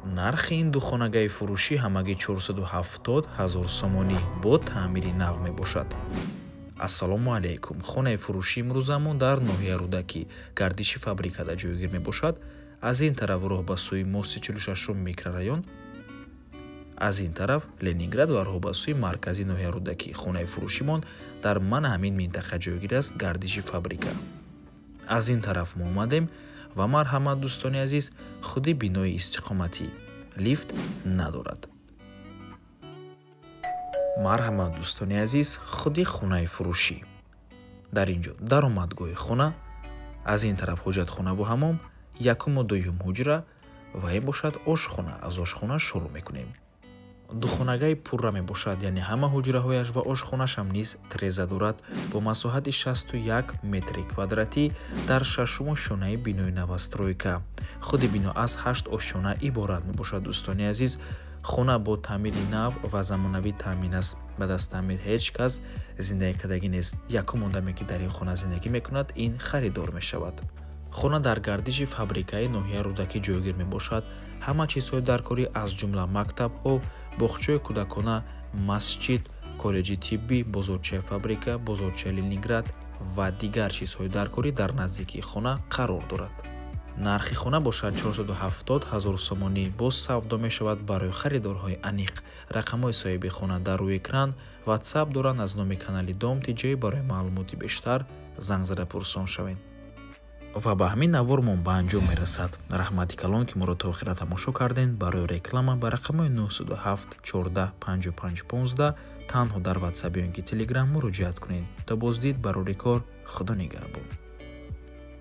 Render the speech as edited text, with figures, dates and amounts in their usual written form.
нархи ин ду хонагаи фурӯшӣ ҳамагӣ 470 000 сомонӣ бо таъмири нав мебошад. ассалому алайкум. хонаи фурӯшии имрӯзамон дар ноҳияи рӯдакӣ гардиши фабрикада ҷойгир мебошад. аз ин тараф роҳ ба сӯи мости 46 микрорайон, аз ин тараф Ленинград ва роҳ ба сӯи маркази ноҳияи рӯдакӣ. хонаи фурӯшимон дар мана ҳамин минтақа ҷойгир аст, гардиши фабрика. аз ин тараф мо омадем ва марҳамат дӯстони азиз, худи бинои истиқоматӣ лифт надорад. марҳамат дӯстони азиз, худи хонаи фурӯшӣ. дар ин ҷо даромадгоҳи хона, аз ин тараф ҳоҷатхонаву ҳаммом, якуму дуюм ҳуҷра ва ин бошад ошхона. аз ошхона шурӯъ мекунем. духонагаи пурра мебошад, яъне ҳама ҳуҷраҳояш ва ошхонашам низ тиреза дорад бо масоҳати 61 метри квадратӣ дар шашуму шонаи бинои новостройка. худи бино аз 8 ошона иборат мебошад. дӯстони азиз, хона бо таъмири нав ва замонавӣ таъмин аст. баъд аз таъмир ҳеҷ кас зиндагӣ кардагӣ нест. якум одаме ки дар ин хона зиндагӣ мекунад, ин харидор мешавад. хона дар гардиши фабрикаи ноҳияи рӯдакӣ ҷойгир мебошад. ҳама чизҳои даркорӣ аз ҷумла мактабҳо, боғчаи кӯдакона, масҷид, коллеҷи тиббӣ, бозорчаи фабрика, бозорчаи Ленинград ва дигар чизҳои даркорӣ дар наздикии хона қарор дорад. нархи хона бошад 470 000 сомонӣ. боз савдо мешавад барои харидорҳои аниқ. рақамҳои соҳиби хона дар рӯи экран. ватсап доранд. аз номи канали дом тиҷоӣ барои маълумоти бештар занг зада пурсон шавед. ва ба ҳамин навормон ба анҷом мерасад. раҳмати калон ки моро то охира тамошо кардем. барои реклама ба рақамҳои 907 14 55 15 танҳо дар ватсап ё ин ки телеграм муроҷиат кунед. то боздид барори кор. худо нигаҳбон.